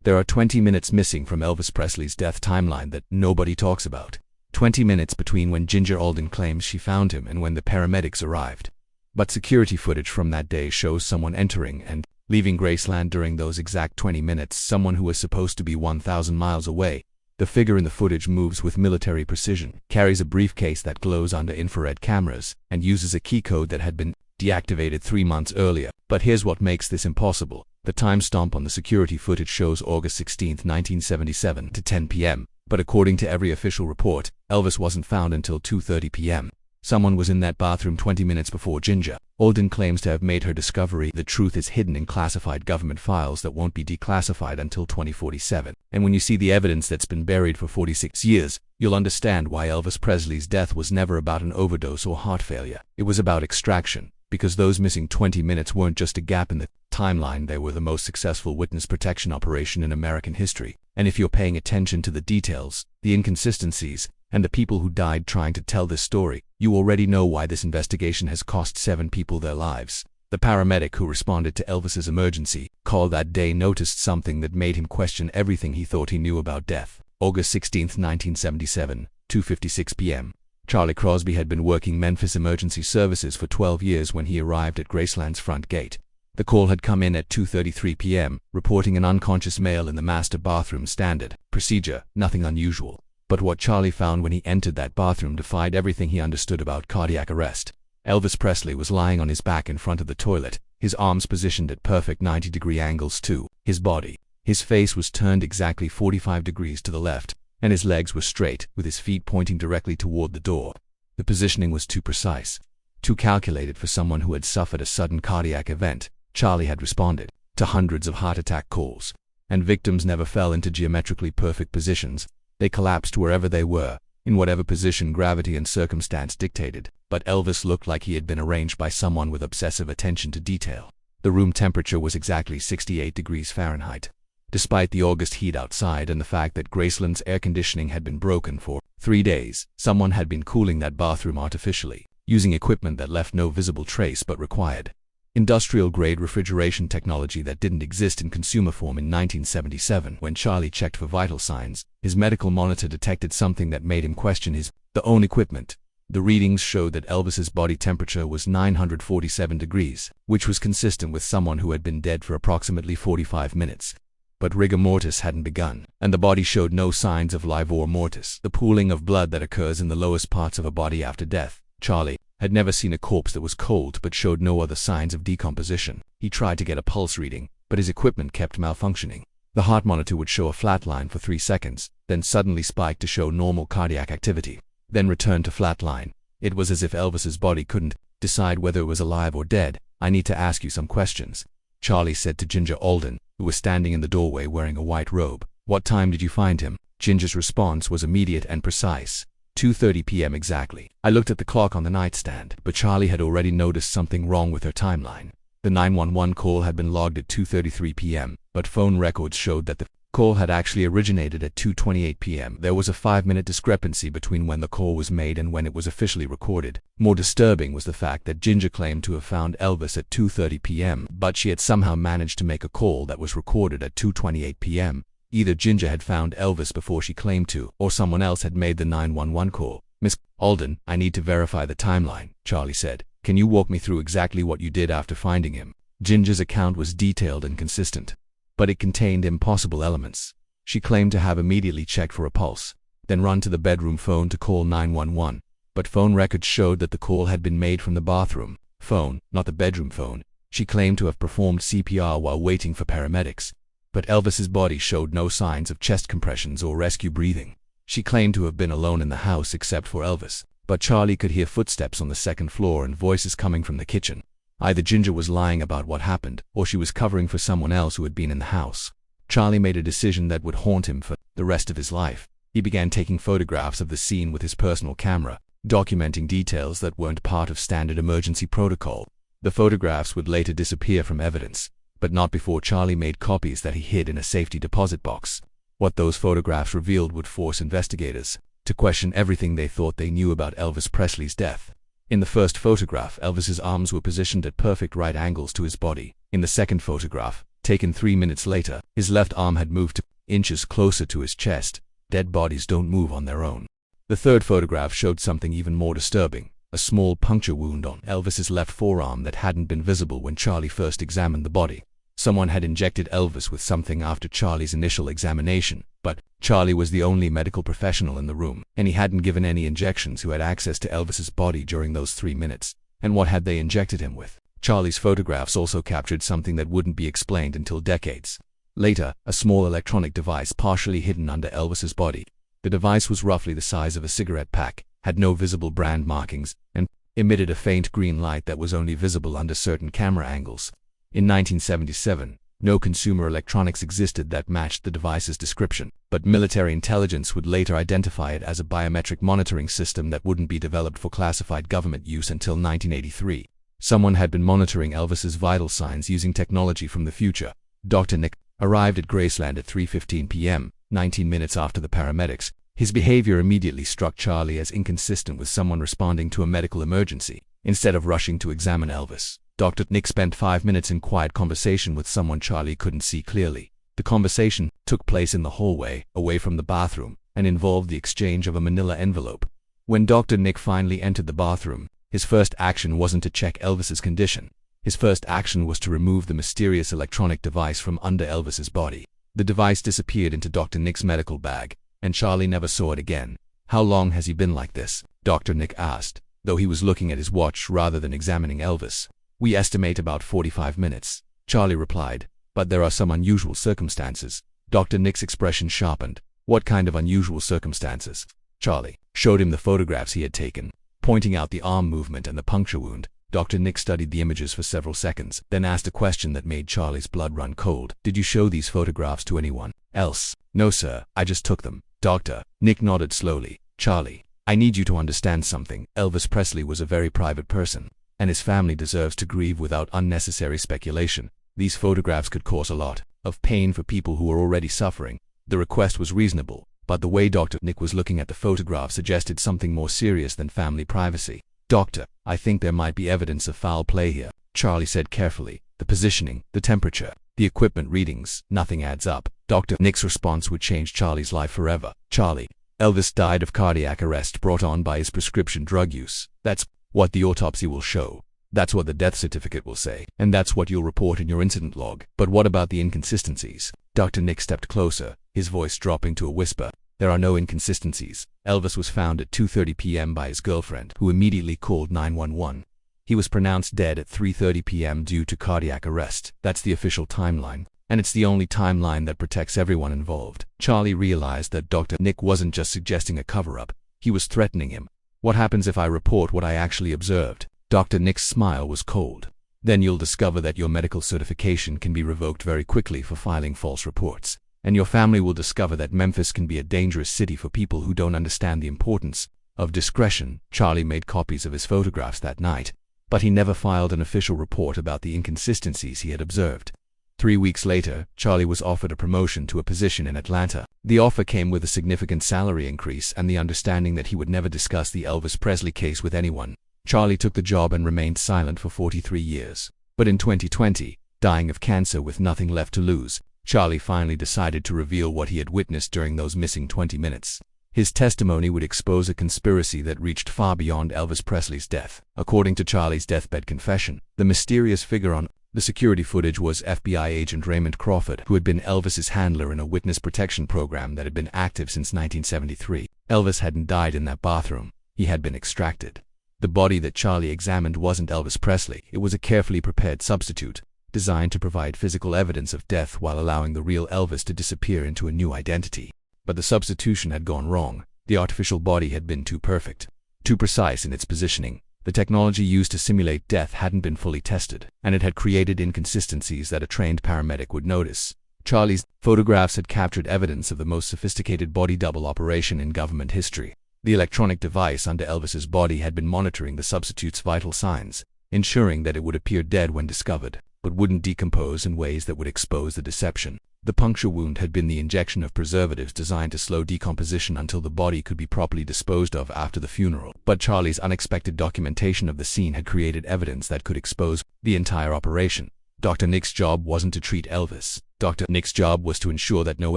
There are 20 minutes missing from Elvis Presley's death timeline that nobody talks about. 20 minutes between when Ginger Alden claims she found him and when the paramedics arrived. But security footage from that day shows someone entering and leaving Graceland during those exact 20 minutes, someone who was supposed to be 1,000 miles away. The figure in the footage moves with military precision, carries a briefcase that glows under infrared cameras, and uses a key code that had been deactivated 3 months earlier. But here's what makes this impossible. The timestamp on the security footage shows August 16, 1977 to 10 p.m., but according to every official report, Elvis wasn't found until 2:30 p.m. Someone was in that bathroom 20 minutes before Ginger. Alden claims to have made her discovery. The truth is hidden in classified government files that won't be declassified until 2047. And when you see the evidence that's been buried for 46 years, you'll understand why Elvis Presley's death was never about an overdose or heart failure. It was about extraction. Because those missing 20 minutes weren't just a gap in the timeline, they were the most successful witness protection operation in American history. And if you're paying attention to the details, the inconsistencies, and the people who died trying to tell this story, you already know why this investigation has cost 7 people their lives. The paramedic who responded to Elvis's emergency call that day noticed something that made him question everything he thought he knew about death. August 16, 1977, 2:56 p.m. Charlie Crosby had been working Memphis emergency services for 12 years when he arrived at Graceland's front gate. The call had come in at 2:33 p.m., reporting an unconscious male in the master bathroom. Standard procedure, nothing unusual. But what Charlie found when he entered that bathroom defied everything he understood about cardiac arrest. Elvis Presley was lying on his back in front of the toilet, his arms positioned at perfect 90-degree angles to his body. His face was turned exactly 45 degrees to the left, and his legs were straight, with his feet pointing directly toward the door. The positioning was too precise, too calculated for someone who had suffered a sudden cardiac event. Charlie had responded to hundreds of heart attack calls, and victims never fell into geometrically perfect positions. They collapsed wherever they were, in whatever position gravity and circumstance dictated. But Elvis looked like he had been arranged by someone with obsessive attention to detail. The room temperature was exactly 68 degrees Fahrenheit. Despite the August heat outside and the fact that Graceland's air conditioning had been broken for 3 days, someone had been cooling that bathroom artificially, using equipment that left no visible trace but required industrial-grade refrigeration technology that didn't exist in consumer form in 1977. When Charlie checked for vital signs, his medical monitor detected something that made him question his own equipment. The readings showed that Elvis's body temperature was 947 degrees, which was consistent with someone who had been dead for approximately 45 minutes. But rigor mortis hadn't begun, and the body showed no signs of livor mortis, the pooling of blood that occurs in the lowest parts of a body after death. Charlie had never seen a corpse that was cold but showed no other signs of decomposition. He tried to get a pulse reading, but his equipment kept malfunctioning. The heart monitor would show a flat line for 3 seconds, then suddenly spike to show normal cardiac activity, then return to flat line. It was as if Elvis's body couldn't decide whether it was alive or dead. "I need to ask you some questions," Charlie said to Ginger Alden, who was standing in the doorway wearing a white robe. "What time did you find him?" Ginger's response was immediate and precise. 2:30 p.m. exactly. I looked at the clock on the nightstand, but Charlie had already noticed something wrong with her timeline. The 911 call had been logged at 2:33 p.m., but phone records showed that the call had actually originated at 2:28 p.m. There was a 5-minute discrepancy between when the call was made and when it was officially recorded. More disturbing was the fact that Ginger claimed to have found Elvis at 2:30 p.m., but she had somehow managed to make a call that was recorded at 2:28 p.m. Either Ginger had found Elvis before she claimed to, or someone else had made the 911 call. "Miss Alden, I need to verify the timeline," Charlie said. "Can you walk me through exactly what you did after finding him?" Ginger's account was detailed and consistent, but it contained impossible elements. She claimed to have immediately checked for a pulse, then run to the bedroom phone to call 911. But phone records showed that the call had been made from the bathroom phone, not the bedroom phone. She claimed to have performed CPR while waiting for paramedics, but Elvis's body showed no signs of chest compressions or rescue breathing. She claimed to have been alone in the house except for Elvis, but Charlie could hear footsteps on the second floor and voices coming from the kitchen. Either Ginger was lying about what happened, or she was covering for someone else who had been in the house. Charlie made a decision that would haunt him for the rest of his life. He began taking photographs of the scene with his personal camera, documenting details that weren't part of standard emergency protocol. The photographs would later disappear from evidence, but not before Charlie made copies that he hid in a safety deposit box. What those photographs revealed would force investigators to question everything they thought they knew about Elvis Presley's death. In the first photograph, Elvis's arms were positioned at perfect right angles to his body. In the second photograph, taken 3 minutes later. His left arm had moved 2 inches closer to his chest. Dead bodies don't move on their own. The third photograph showed something even more disturbing. A small puncture wound on Elvis's left forearm that hadn't been visible when Charlie first examined the body. Someone had injected Elvis with something after Charlie's initial examination, but Charlie was the only medical professional in the room, and he hadn't given any injections who had access to Elvis's body during those 3 minutes. And what had they injected him with? Charlie's photographs also captured something that wouldn't be explained until decades later, a small electronic device partially hidden under Elvis's body. The device was roughly the size of a cigarette pack, had no visible brand markings, and emitted a faint green light that was only visible under certain camera angles. In 1977, no consumer electronics existed that matched the device's description, but military intelligence would later identify it as a biometric monitoring system that wouldn't be developed for classified government use until 1983. Someone had been monitoring Elvis's vital signs using technology from the future. Dr. Nick arrived at Graceland at 3:15 p.m., 19 minutes after the paramedics. His behavior immediately struck Charlie as inconsistent with someone responding to a medical emergency. Instead of rushing to examine Elvis, Dr. Nick spent 5 minutes in quiet conversation with someone Charlie couldn't see clearly. The conversation took place in the hallway, away from the bathroom, and involved the exchange of a manila envelope. When Dr. Nick finally entered the bathroom, his first action wasn't to check Elvis's condition. His first action was to remove the mysterious electronic device from under Elvis's body. The device disappeared into Dr. Nick's medical bag, and Charlie never saw it again. "How long has he been like this?" Dr. Nick asked, though he was looking at his watch rather than examining Elvis. "We estimate about 45 minutes, Charlie replied, "but there are some unusual circumstances." Dr. Nick's expression sharpened. "What kind of unusual circumstances?" Charlie showed him the photographs he had taken, pointing out the arm movement and the puncture wound. Dr. Nick studied the images for several seconds, then asked a question that made Charlie's blood run cold. "Did you show these photographs to anyone else?" "No, sir, I just took them." Dr. Nick nodded slowly. "Charlie, I need you to understand something. Elvis Presley was a very private person, and his family deserves to grieve without unnecessary speculation. These photographs could cause a lot of pain for people who are already suffering." The request was reasonable, but the way Dr. Nick was looking at the photograph suggested something more serious than family privacy. "Doctor, I think there might be evidence of foul play here," Charlie said carefully. "The positioning, the temperature, the equipment readings, nothing adds up." Dr. Nick's response would change Charlie's life forever. "Charlie, Elvis died of cardiac arrest brought on by his prescription drug use. That's what the autopsy will show. That's what the death certificate will say. And that's what you'll report in your incident log. But what about the inconsistencies?" Dr. Nick stepped closer, his voice dropping to a whisper. "There are no inconsistencies. Elvis was found at 2:30 p.m. by his girlfriend, who immediately called 911. He was pronounced dead at 3:30 p.m. due to cardiac arrest. That's the official timeline, and it's the only timeline that protects everyone involved." Charlie realized that Dr. Nick wasn't just suggesting a cover-up. He was threatening him. "What happens if I report what I actually observed?" Dr. Nick's smile was cold. "Then you'll discover that your medical certification can be revoked very quickly for filing false reports. And your family will discover that Memphis can be a dangerous city for people who don't understand the importance of discretion." Charlie made copies of his photographs that night, but he never filed an official report about the inconsistencies he had observed. 3 weeks later, Charlie was offered a promotion to a position in Atlanta. The offer came with a significant salary increase and the understanding that he would never discuss the Elvis Presley case with anyone. Charlie took the job and remained silent for 43 years. But in 2020, dying of cancer with nothing left to lose, Charlie finally decided to reveal what he had witnessed during those missing 20 minutes. His testimony would expose a conspiracy that reached far beyond Elvis Presley's death. According to Charlie's deathbed confession, the mysterious figure on the security footage was FBI agent Raymond Crawford, who had been Elvis's handler in a witness protection program that had been active since 1973. Elvis hadn't died in that bathroom. He had been extracted. The body that Charlie examined wasn't Elvis Presley. It was a carefully prepared substitute, designed to provide physical evidence of death while allowing the real Elvis to disappear into a new identity. But the substitution had gone wrong. The artificial body had been too perfect, too precise in its positioning. The technology used to simulate death hadn't been fully tested, and it had created inconsistencies that a trained paramedic would notice. Charlie's photographs had captured evidence of the most sophisticated body double operation in government history. The electronic device under Elvis's body had been monitoring the substitute's vital signs, ensuring that it would appear dead when discovered, but wouldn't decompose in ways that would expose the deception. The puncture wound had been the injection of preservatives designed to slow decomposition until the body could be properly disposed of after the funeral. But Charlie's unexpected documentation of the scene had created evidence that could expose the entire operation. Dr. Nick's job wasn't to treat Elvis. Dr. Nick's job was to ensure that no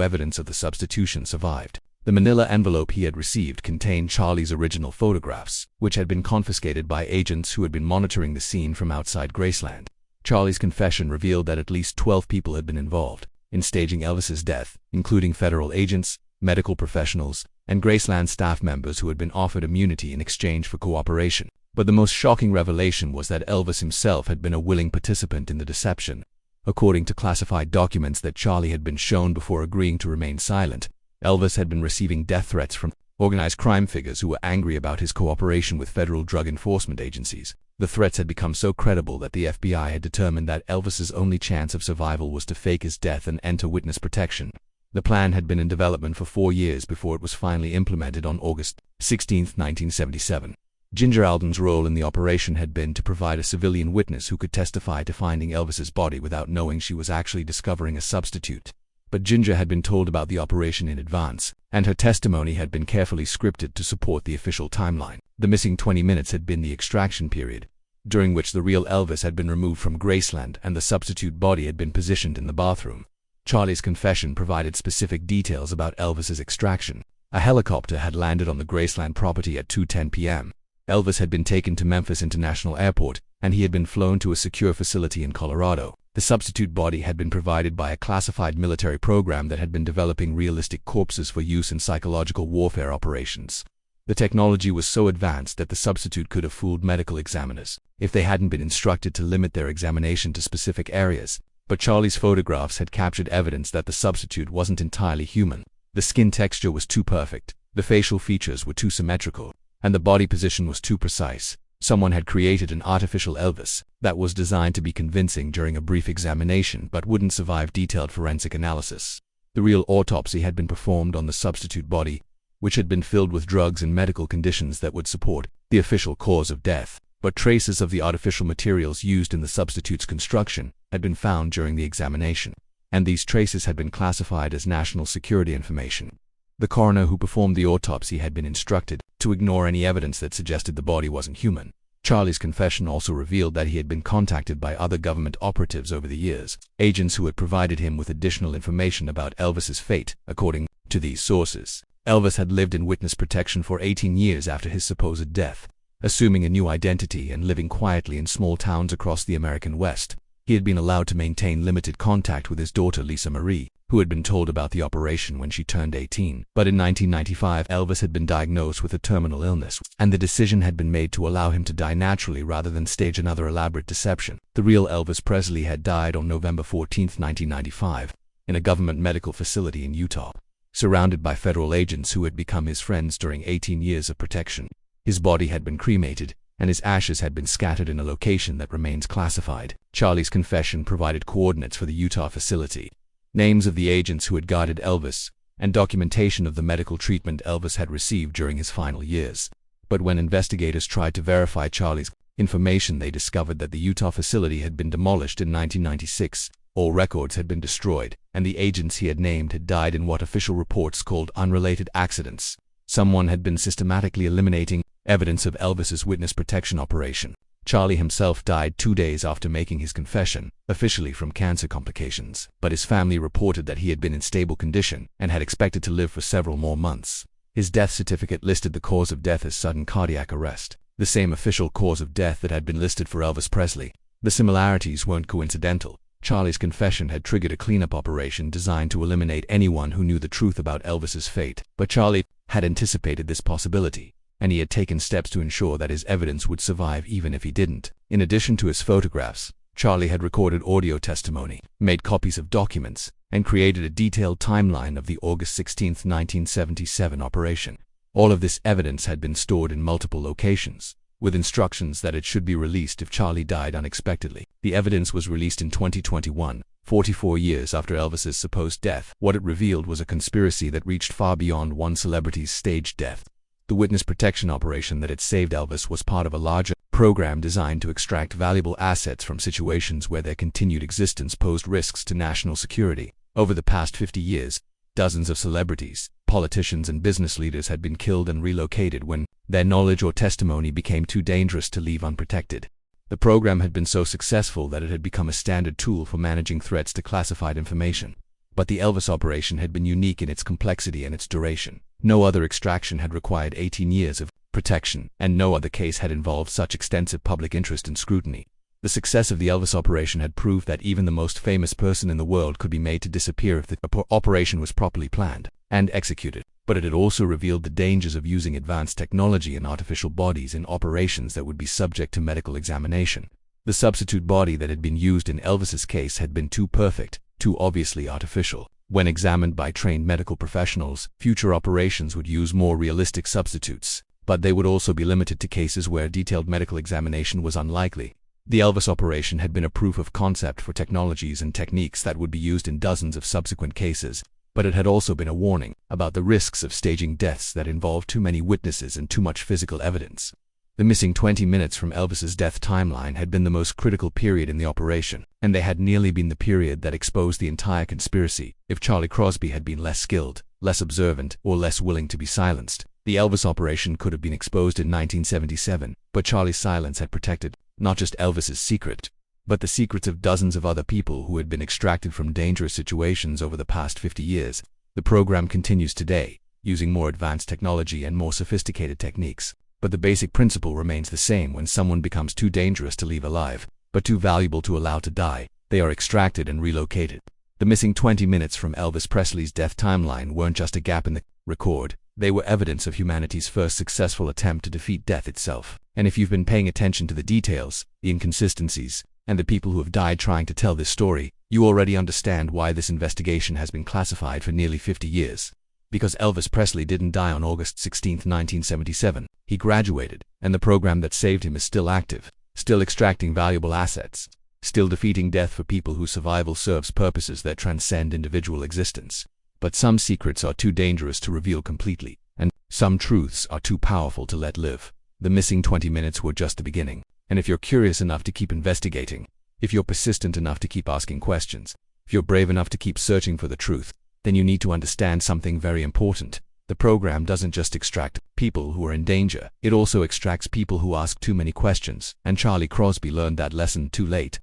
evidence of the substitution survived. The manila envelope he had received contained Charlie's original photographs, which had been confiscated by agents who had been monitoring the scene from outside Graceland. Charlie's confession revealed that at least 12 people had been involved in staging Elvis's death, including federal agents, medical professionals, and Graceland staff members who had been offered immunity in exchange for cooperation. But the most shocking revelation was that Elvis himself had been a willing participant in the deception. According to classified documents that Charlie had been shown before agreeing to remain silent, Elvis had been receiving death threats from organized crime figures who were angry about his cooperation with federal drug enforcement agencies. The threats had become so credible that the FBI had determined that Elvis's only chance of survival was to fake his death and enter witness protection. The plan had been in development for 4 years before it was finally implemented on August 16, 1977. Ginger Alden's role in the operation had been to provide a civilian witness who could testify to finding Elvis's body without knowing she was actually discovering a substitute. But Ginger had been told about the operation in advance, and her testimony had been carefully scripted to support the official timeline. The missing 20 minutes had been the extraction period, during which the real Elvis had been removed from Graceland and the substitute body had been positioned in the bathroom. Charlie's confession provided specific details about Elvis's extraction. A helicopter had landed on the Graceland property at 2:10 p.m. Elvis had been taken to Memphis International Airport, and he had been flown to a secure facility in Colorado. The substitute body had been provided by a classified military program that had been developing realistic corpses for use in psychological warfare operations. The technology was so advanced that the substitute could have fooled medical examiners if they hadn't been instructed to limit their examination to specific areas. But Charlie's photographs had captured evidence that the substitute wasn't entirely human. The skin texture was too perfect, the facial features were too symmetrical, and the body position was too precise. Someone had created an artificial Elvis that was designed to be convincing during a brief examination but wouldn't survive detailed forensic analysis. The real autopsy had been performed on the substitute body, which had been filled with drugs and medical conditions that would support the official cause of death. But traces of the artificial materials used in the substitute's construction had been found during the examination, and these traces had been classified as national security information. The coroner who performed the autopsy had been instructed to ignore any evidence that suggested the body wasn't human. Charlie's confession also revealed that he had been contacted by other government operatives over the years, agents who had provided him with additional information about Elvis's fate. According to these sources, Elvis had lived in witness protection for 18 years after his supposed death, assuming a new identity and living quietly in small towns across the American West. He had been allowed to maintain limited contact with his daughter Lisa Marie, who had been told about the operation when she turned 18. But in 1995, Elvis had been diagnosed with a terminal illness, and the decision had been made to allow him to die naturally rather than stage another elaborate deception. The real Elvis Presley had died on November 14, 1995, in a government medical facility in Utah, surrounded by federal agents who had become his friends during 18 years of protection. His body had been cremated, and his ashes had been scattered in a location that remains classified. Charlie's confession provided coordinates for the Utah facility, names of the agents who had guarded Elvis, and documentation of the medical treatment Elvis had received during his final years. But when investigators tried to verify Charlie's information, they discovered that the Utah facility had been demolished in 1996. All records had been destroyed, and the agents he had named had died in what official reports called unrelated accidents. Someone had been systematically eliminating evidence of Elvis's witness protection operation. Charlie himself died 2 days after making his confession, officially from cancer complications, but his family reported that he had been in stable condition and had expected to live for several more months. His death certificate listed the cause of death as sudden cardiac arrest, the same official cause of death that had been listed for Elvis Presley. The similarities weren't coincidental. Charlie's confession had triggered a cleanup operation designed to eliminate anyone who knew the truth about Elvis's fate. But Charlie had anticipated this possibility, and he had taken steps to ensure that his evidence would survive even if he didn't. In addition to his photographs, Charlie had recorded audio testimony, made copies of documents, and created a detailed timeline of the August 16, 1977 operation. All of this evidence had been stored in multiple locations, with instructions that it should be released if Charlie died unexpectedly. The evidence was released in 2021, 44 years after Elvis's supposed death. What it revealed was a conspiracy that reached far beyond one celebrity's staged death. The witness protection operation that had saved Elvis was part of a larger program designed to extract valuable assets from situations where their continued existence posed risks to national security. Over the past 50 years, dozens of celebrities, politicians, and business leaders had been killed and relocated when their knowledge or testimony became too dangerous to leave unprotected. The program had been so successful that it had become a standard tool for managing threats to classified information. But the Elvis operation had been unique in its complexity and its duration. No other extraction had required 18 years of protection, and no other case had involved such extensive public interest and scrutiny. The success of the Elvis operation had proved that even the most famous person in the world could be made to disappear if the operation was properly planned and executed. But it had also revealed the dangers of using advanced technology and artificial bodies in operations that would be subject to medical examination. The substitute body that had been used in Elvis's case had been too perfect, too obviously artificial. When examined by trained medical professionals, future operations would use more realistic substitutes, but they would also be limited to cases where detailed medical examination was unlikely. The Elvis operation had been a proof of concept for technologies and techniques that would be used in dozens of subsequent cases, but it had also been a warning about the risks of staging deaths that involved too many witnesses and too much physical evidence. The missing 20 minutes from Elvis's death timeline had been the most critical period in the operation, and they had nearly been the period that exposed the entire conspiracy. If Charlie Crosby had been less skilled, less observant, or less willing to be silenced, the Elvis operation could have been exposed in 1977, but Charlie's silence had protected not just Elvis's secret, but the secrets of dozens of other people who had been extracted from dangerous situations over the past 50 years. The program continues today, using more advanced technology and more sophisticated techniques, but the basic principle remains the same. When someone becomes too dangerous to leave alive, but too valuable to allow to die, they are extracted and relocated. The missing 20 minutes from Elvis Presley's death timeline weren't just a gap in the record, they were evidence of humanity's first successful attempt to defeat death itself. And if you've been paying attention to the details, the inconsistencies, and the people who have died trying to tell this story, you already understand why this investigation has been classified for nearly 50 years. Because Elvis Presley didn't die on August 16, 1977. He graduated, and the program that saved him is still active, still extracting valuable assets, still defeating death for people whose survival serves purposes that transcend individual existence. But some secrets are too dangerous to reveal completely, and some truths are too powerful to let live. The missing 20 minutes were just the beginning. And if you're curious enough to keep investigating, if you're persistent enough to keep asking questions, if you're brave enough to keep searching for the truth, then you need to understand something very important. The program doesn't just extract people who are in danger, it also extracts people who ask too many questions. And Charlie Crosby learned that lesson too late.